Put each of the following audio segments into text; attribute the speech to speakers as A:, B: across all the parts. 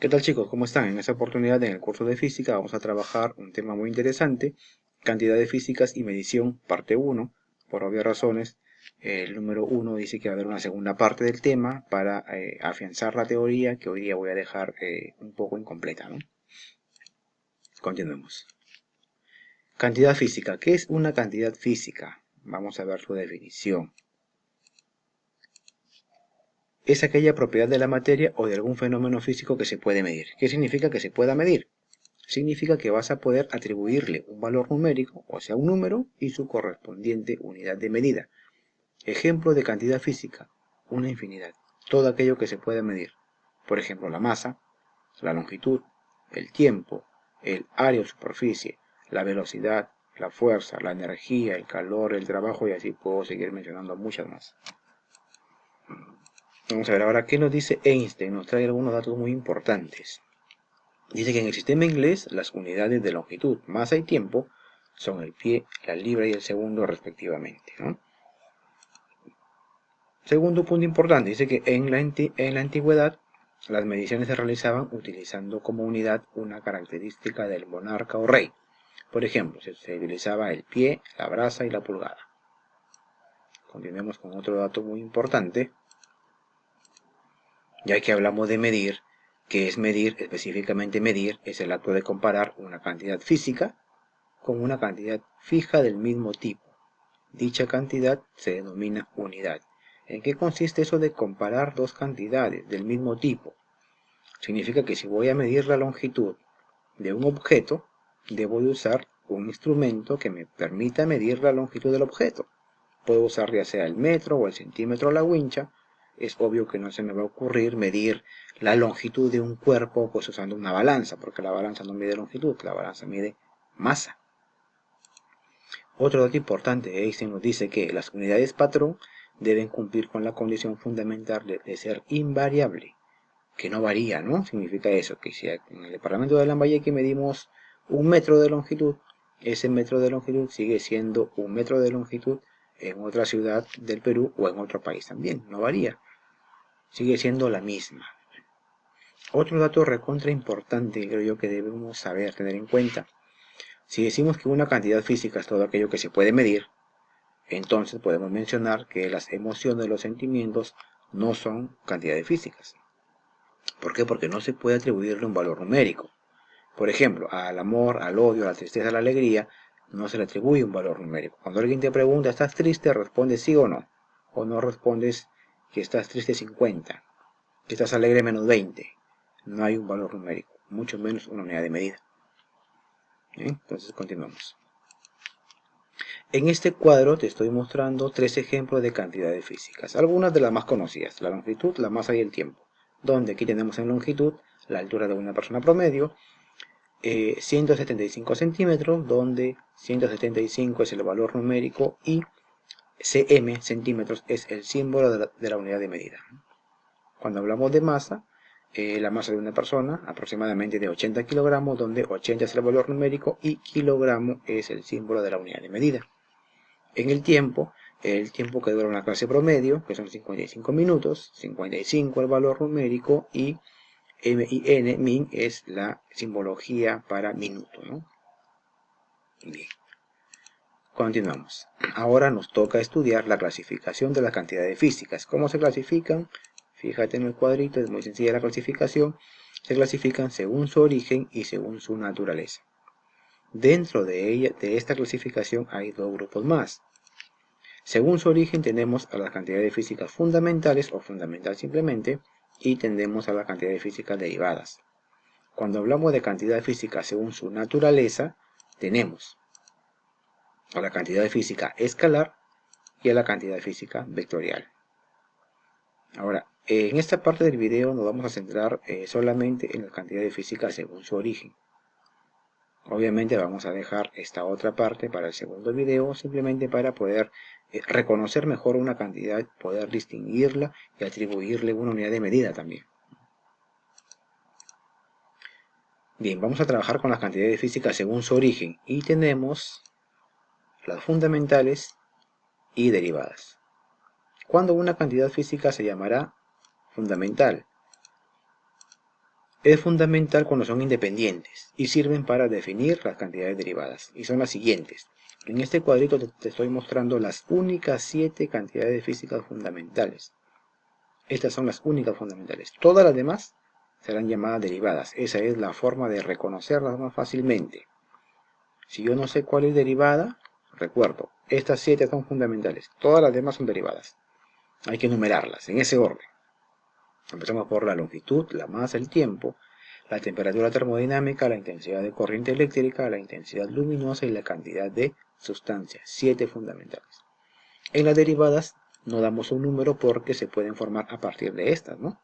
A: ¿Qué tal chicos? ¿Cómo están? En esta oportunidad en el curso de física vamos a trabajar un tema muy interesante, cantidad de físicas y medición, parte uno. Por obvias razones, el número uno dice que va a haber una segunda parte del tema para afianzar la teoría que hoy día voy a dejar un poco incompleta, ¿no? Continuemos. Cantidad física. ¿Qué es una cantidad física? Vamos a ver su definición. Es aquella propiedad de la materia o de algún fenómeno físico que se puede medir. ¿Qué significa que se pueda medir? Significa que vas a poder atribuirle un valor numérico, o sea, un número y su correspondiente unidad de medida. Ejemplo de cantidad física, una infinidad, todo aquello que se puede medir. Por ejemplo, la masa, la longitud, el tiempo, el área o superficie, la velocidad, la fuerza, la energía, el calor, el trabajo y así puedo seguir mencionando muchas más. Vamos a ver ahora qué nos dice Einstein, nos trae algunos datos muy importantes. Dice que en el sistema inglés las unidades de longitud, masa y tiempo son el pie, la libra y el segundo respectivamente, ¿no? Segundo punto importante, dice que en la antigüedad las mediciones se realizaban utilizando como unidad una característica del monarca o rey. Por ejemplo, se utilizaba el pie, la braza y la pulgada. Continuemos con otro dato muy importante, ya que hablamos de medir. ¿Qué es medir? Específicamente medir es el acto de comparar una cantidad física con una cantidad fija del mismo tipo. Dicha cantidad se denomina unidad. ¿En qué consiste eso de comparar dos cantidades del mismo tipo? Significa que si voy a medir la longitud de un objeto, debo de usar un instrumento que me permita medir la longitud del objeto. Puedo usar ya sea el metro o el centímetro o la wincha. Es obvio que no se me va a ocurrir medir la longitud de un cuerpo pues usando una balanza, porque la balanza no mide longitud, la balanza mide masa. Otro dato importante, Einstein nos dice que las unidades patrón deben cumplir con la condición fundamental de ser invariable, que no varía, ¿no? Significa eso, que si en el departamento de Lambayeque medimos un metro de longitud, ese metro de longitud sigue siendo un metro de longitud en otra ciudad del Perú o en otro país también, no varía, sigue siendo la misma. Otro dato recontra importante, creo yo que debemos saber, tener en cuenta. Si decimos que una cantidad física es todo aquello que se puede medir, entonces podemos mencionar que las emociones, los sentimientos no son cantidades físicas. ¿Por qué? Porque no se puede atribuirle un valor numérico. Por ejemplo, al amor, al odio, a la tristeza, a la alegría, no se le atribuye un valor numérico. Cuando alguien te pregunta, ¿estás triste? Respondes sí o no. O no respondes que estás triste 50, que estás alegre menos 20. No hay un valor numérico, mucho menos una unidad de medida. Entonces continuamos. En este cuadro te estoy mostrando tres ejemplos de cantidades físicas, algunas de las más conocidas, la longitud, la masa y el tiempo, donde aquí tenemos en longitud la altura de una persona promedio, 175 centímetros, donde 175 es el valor numérico y cm, centímetros, es el símbolo de la unidad de medida. Cuando hablamos de masa, la masa de una persona aproximadamente de 80 kilogramos, donde 80 es el valor numérico y kilogramo es el símbolo de la unidad de medida. En el tiempo que dura una clase promedio, que son 55 minutos, 55 el valor numérico y MIN, min es la simbología para minuto, ¿no? Bien, continuamos. Ahora nos toca estudiar la clasificación de las cantidades físicas. ¿Cómo se clasifican? Fíjate en el cuadrito, es muy sencilla la clasificación. Se clasifican según su origen y según su naturaleza. Dentro de esta clasificación hay dos grupos más. Según su origen tenemos a las cantidades físicas fundamentales o fundamental simplemente y tendemos a las cantidades físicas derivadas. Cuando hablamos de cantidad física según su naturaleza, tenemos a la cantidad física escalar y a la cantidad física vectorial. Ahora, en esta parte del video nos vamos a centrar solamente en las cantidades físicas según su origen. Obviamente vamos a dejar esta otra parte para el segundo video, simplemente para poder reconocer mejor una cantidad, poder distinguirla y atribuirle una unidad de medida también. Bien, vamos a trabajar con las cantidades físicas según su origen y tenemos las fundamentales y derivadas. Cuando una cantidad física se llamará fundamental, Es fundamental cuando son independientes y sirven para definir las cantidades derivadas. Y son las siguientes. En este cuadrito te estoy mostrando las únicas 7 cantidades físicas fundamentales. Estas son las únicas fundamentales. Todas las demás serán llamadas derivadas. Esa es la forma de reconocerlas más fácilmente. Si yo no sé cuál es derivada, recuerdo, estas 7 son fundamentales. Todas las demás son derivadas. Hay que numerarlas en ese orden. Empezamos por la longitud, la masa, el tiempo, la temperatura termodinámica, la intensidad de corriente eléctrica, la intensidad luminosa y la cantidad de sustancia. 7 fundamentales. En las derivadas no damos un número porque se pueden formar a partir de estas, ¿no?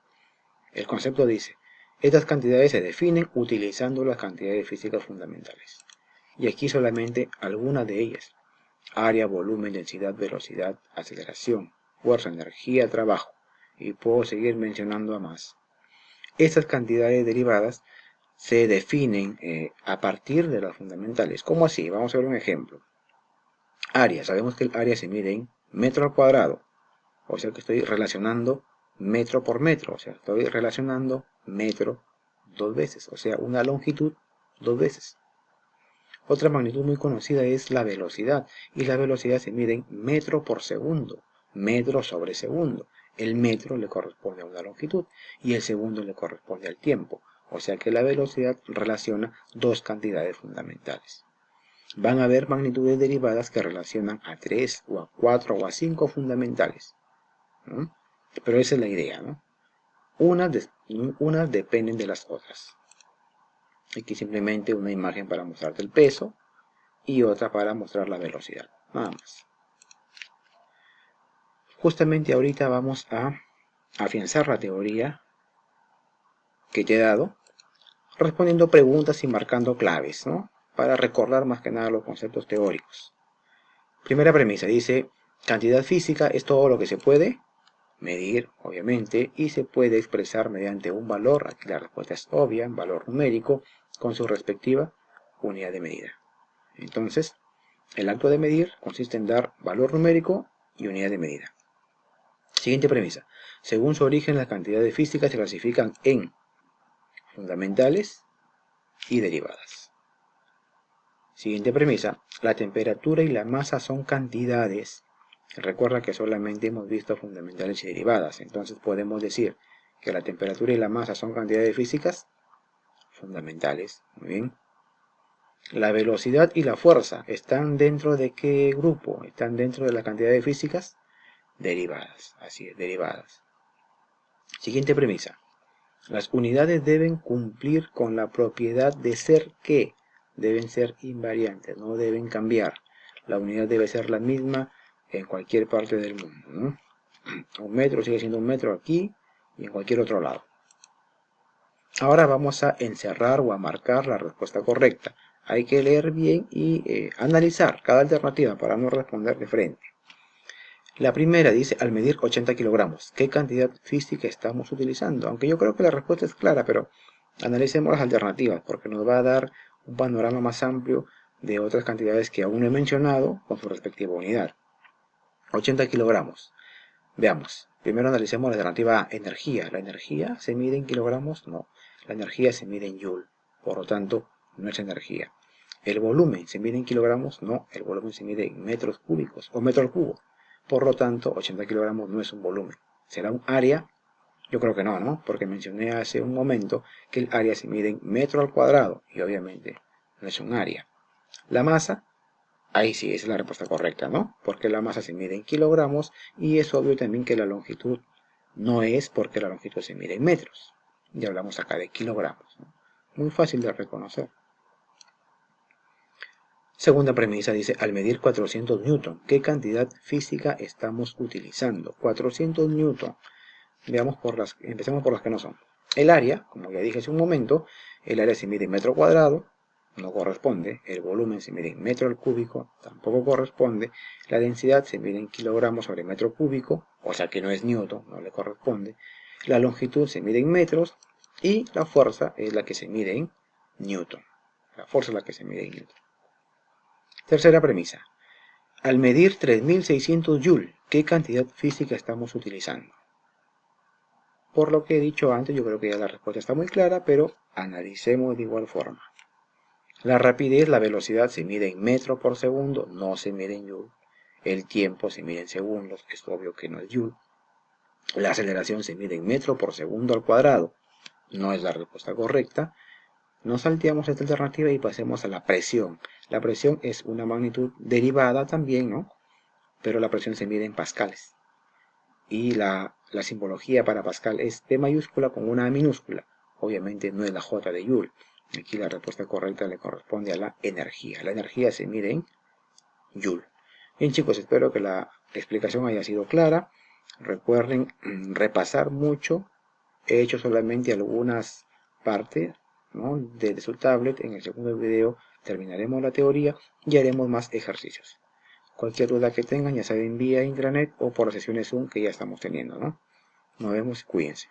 A: El concepto dice, estas cantidades se definen utilizando las cantidades físicas fundamentales. Y aquí solamente algunas de ellas. Área, volumen, densidad, velocidad, aceleración, fuerza, energía, trabajo. Y puedo seguir mencionando a más. Estas cantidades derivadas se definen a partir de las fundamentales. ¿Cómo así? Vamos a ver un ejemplo. Área. Sabemos que el área se mide en metro al cuadrado. O sea que estoy relacionando metro por metro. O sea, estoy relacionando metro 2 veces. O sea, una longitud 2 veces. Otra magnitud muy conocida es la velocidad. Y la velocidad se mide en metro por segundo. Metro sobre segundo. El metro le corresponde a una longitud y el segundo le corresponde al tiempo. O sea que la velocidad relaciona 2 cantidades fundamentales. Van a haber magnitudes derivadas que relacionan a 3 o a 4 o a 5 fundamentales, ¿no? Pero esa es la idea, ¿no? Unas dependen de las otras. Aquí simplemente una imagen para mostrarte el peso y otra para mostrar la velocidad, nada más. Justamente ahorita vamos a afianzar la teoría que te he dado, respondiendo preguntas y marcando claves, ¿no? Para recordar más que nada los conceptos teóricos. Primera premisa, dice, cantidad física es todo lo que se puede medir, obviamente, y se puede expresar mediante un valor, aquí la respuesta es obvia, valor numérico, con su respectiva unidad de medida. Entonces, el acto de medir consiste en dar valor numérico y unidad de medida. Siguiente premisa, según su origen, las cantidades físicas se clasifican en fundamentales y derivadas. Siguiente premisa, la temperatura y la masa son cantidades. Recuerda que solamente hemos visto fundamentales y derivadas, entonces podemos decir que la temperatura y la masa son cantidades físicas fundamentales. Muy bien. La velocidad y la fuerza están dentro de qué grupo? Están dentro de las cantidades físicas derivadas. Así es, derivadas. Siguiente premisa. Las unidades deben cumplir con la propiedad de ser ¿qué? Deben ser invariantes, no deben cambiar. La unidad debe ser la misma en cualquier parte del mundo, ¿no? Un metro sigue siendo un metro aquí y en cualquier otro lado. Ahora vamos a encerrar o a marcar la respuesta correcta. Hay que leer bien y analizar cada alternativa para no responder de frente. La primera dice, al medir 80 kilogramos, ¿qué cantidad física estamos utilizando? Aunque yo creo que la respuesta es clara, pero analicemos las alternativas porque nos va a dar un panorama más amplio de otras cantidades que aún no he mencionado con su respectiva unidad. 80 kilogramos. Veamos. Primero analicemos la alternativa A, energía. ¿La energía se mide en kilogramos? No. La energía se mide en joule. Por lo tanto, no es energía. ¿El volumen se mide en kilogramos? No. El volumen se mide en metros cúbicos o metro al cubo. Por lo tanto, 80 kilogramos no es un volumen. ¿Será un área? Yo creo que no, ¿no? Porque mencioné hace un momento que el área se mide en metro al cuadrado. Y obviamente no es un área. La masa, ahí sí, esa es la respuesta correcta, ¿no? Porque la masa se mide en kilogramos y es obvio también que la longitud no es porque la longitud se mide en metros. Ya hablamos acá de kilogramos, ¿no? Muy fácil de reconocer. Segunda premisa dice, al medir 400 newton, ¿qué cantidad física estamos utilizando? 400 newton. Empecemos por las que no son. El área, como ya dije hace un momento, el área se mide en metro cuadrado, no corresponde. El volumen se mide en metro al cúbico, tampoco corresponde. La densidad se mide en kilogramos sobre metro cúbico, o sea que no es newton, no le corresponde. La longitud se mide en metros y la fuerza es la que se mide en newton. La fuerza es la que se mide en newton. Tercera premisa. Al medir 3600 joule, ¿qué cantidad física estamos utilizando? Por lo que he dicho antes, yo creo que ya la respuesta está muy clara, pero analicemos de igual forma. La rapidez, la velocidad se mide en metro por segundo, no se mide en joule. El tiempo se mide en segundos, es obvio que no es joule. La aceleración se mide en metro por segundo al cuadrado, no es la respuesta correcta. Nos salteamos esta alternativa y pasemos a la presión. La presión es una magnitud derivada también, ¿no? Pero la presión se mide en pascales. Y la simbología para Pascal es P mayúscula con una A minúscula. Obviamente no es la J de Joule. Aquí la respuesta correcta le corresponde a la energía. La energía se mide en Joule. Bien chicos, espero que la explicación haya sido clara. Recuerden repasar mucho. He hecho solamente algunas partes, ¿no?, de su tablet. En el segundo video terminaremos la teoría y haremos más ejercicios. Cualquier duda que tengan, ya saben, vía intranet o por las sesiones Zoom que ya estamos teniendo, ¿no? Nos vemos, cuídense.